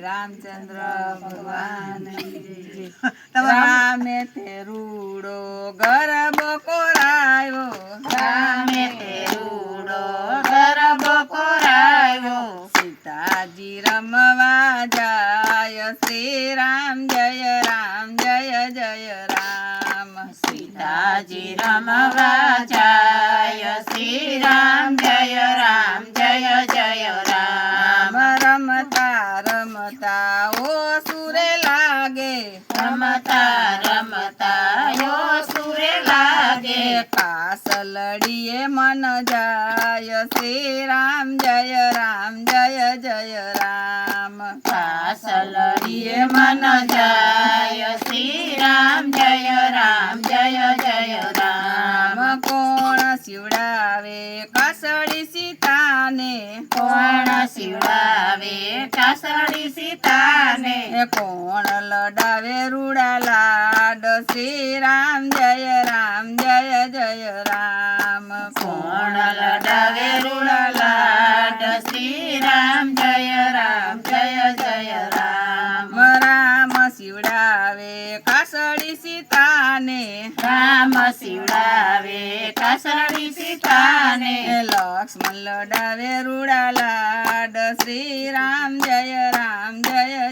रामचंद्र भगवान रामे ते रूड़ो गरब कोरायो रामे ते रूड़ो गरब कोरायो सीताजी रमवा जाय श्री राम जय जय राम सीताजी रमवा जाय श्री राम जय जय राम रमता रमता ओ सुरे लागे रमता रमता यो सुरे लागे कासलड़िए मन जाय श्री राम जय जय राम कासलड़िए मन जाय श्री राम जय राम कोण शिवड़ावे कासड़ी सीताने कोण शिवड़ावे कासड़ी सीताने कोण लडावे रूड़ा लाड श्री राम जय जय राम कोण लडावे रूड़ा लाड श्री राम जय राम राम शिवड़ावे कासड़ी सीताने राम शिवड़ावे कासड़ी सीताने लक्ष्मण लडावे रूड़ा लाड श्री राम जय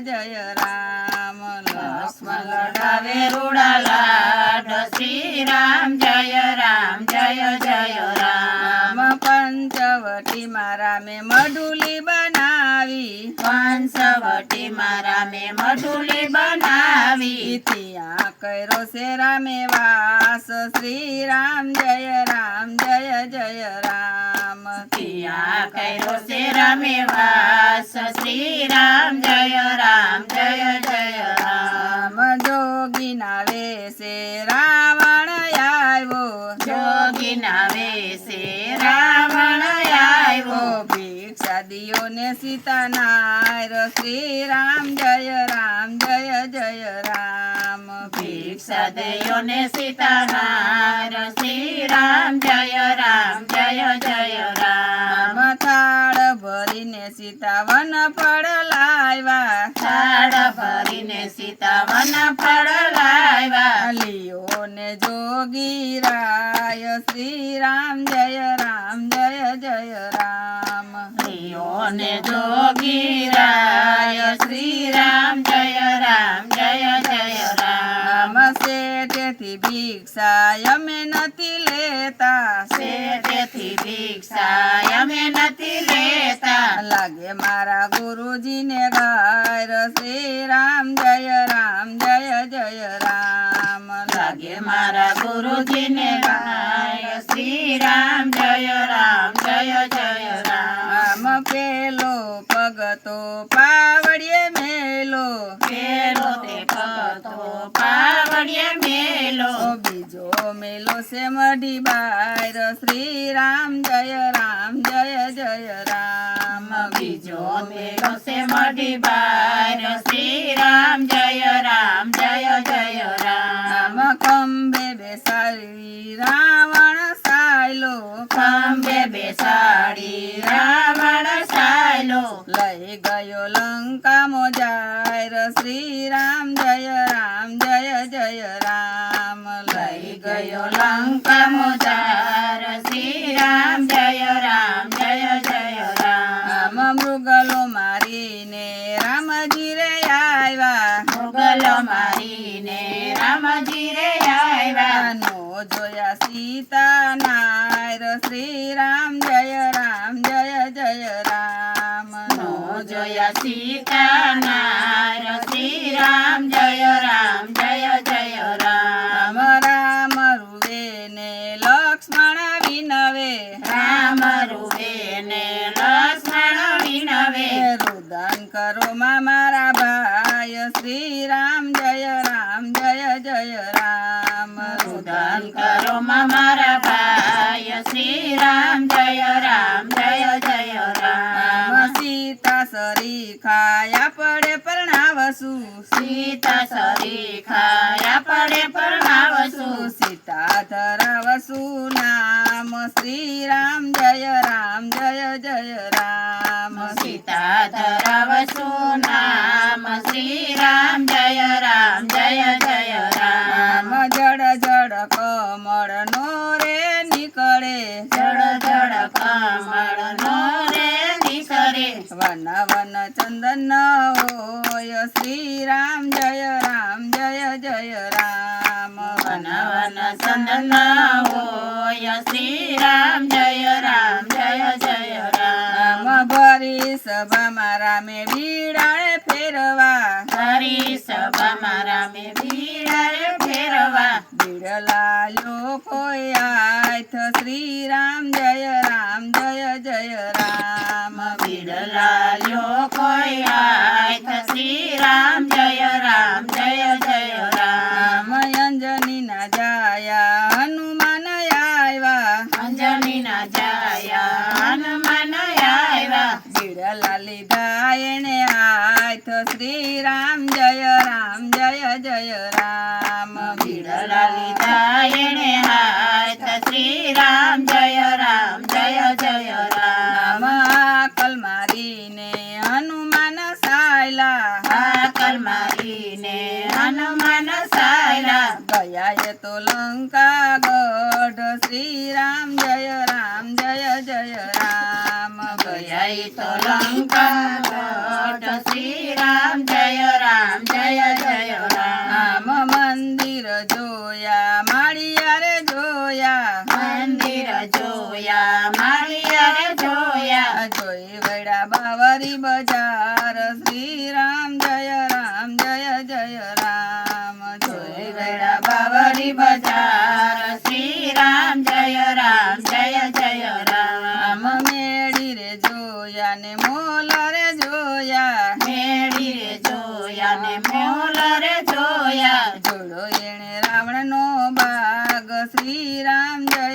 जय राम लक्ष्मण लडावे रूड़ा लाड श्री राम जय राम पंचवटी मारा में मडुली बनावी पंचवटी मारा में मडुली बनावी तिया कैरो से रामे वास श्री राम जय जय राम तिया कैरो से रामे वास श्री राम जय राम जोगी नावे से रावण आयो जोगी नावे से रावण आयो भिक्षा दियो ने सीता नार श्री राम जय जय राम भिक्षा देयो ने सीता नार श्री राम जय राम थाड़ भरीने सीता वन पड़लायवा थाड़ भरीने सीता वन पड़लायवा लियो ने जोगी राय श्री राम जय जय राम लियो ने जोगी राय श्री राम जय राम सेठेथी भिक्षा यमे नथी लेता सेठेथी भिक्षा यमे नथी लेता लागे मारा गुरुजी ने गायर श्री राम जय जय राम लागे मारा गुरुजी ने गाय श्री राम जय राम पेलो भगतो पावड़िए मेलो पेलो ते भगतो पावड़िए मेलो बीजो मेलो से मढ़ी बायर श्री राम जय जय राम बीजो मेलो से मढ़ी बार श्री राम जय राम खंबे बेसारी रावण सायलो खंबे बेसाड़ी रावण सायलो लई गयो लंका मोजायर श्री राम जय जय राम लई गयो लंका मोजार श्री राम जय राम मृगलो मारीने रामजी रे आयवा मुगलो मारीने रामजी रे आयवा नो जोया सीता नायर श्री राम जय जय राम नो जोया सीता नार श्री राम जय राम राम रुवे ने लक्ष्मण विनवे राम रुवे ने लक्ष्मण विनवे रुदन करो मारा भाई श्री राम जय जय राम रुदन करो मारा भाई श्री राम जय राम सीता सरी खाया पड़े प्रणावसु सीता सरी खाया पड़े प्रणावसु सीता धरावसु नाम श्री राम जय जय राम सीता धरावसु नाम વન ચંદન હોય શ્રી રામ જય રામ વન વન ચંદન હોય શ્રી રામ જય રામ ભરી સભામાં રામે બીડાળે ફેરવા હરી સભામાં રામે બીડાએ ફેરવા બીડલા લોકો આય શ્રી રામ જય રામ બીડલા લોકો આય શ્રી રામ જય રામ અંજની ના જાયા હનુમાન આવ્યા અંજની ના જાયા હનુમાન આવ્યા બીડલા લીધા એને આય શ્રી રામ જય રામ બીડલા લીધા એને હાથ શ્રી રામ જય રામ કલ મારીને હનુમાન સાયલા હાકલ મારીને હનુમાન સાયલા ગયા એ તો લંકા ગઢ શ્રી રામ જય રામ ગયા ઈ તો લંકા ગઢ શ્રી રામ જય રામ રામ મંદિર જોયા માળિયા રે જોયા મંદિર જોયા માળિયા જોયા જોઈ વડા બાવરી બજાર શ્રી રામ જય રામ જોઈ વેળા બાવરી બજાર શ્રી રામ જય રામ રામ મેળી રે જોયા ને મોલ રે જોયા મેળી રે જોયા ને મોલ રે જોયા જોડો એણે રાવણ નો બાગ શ્રી રામ જય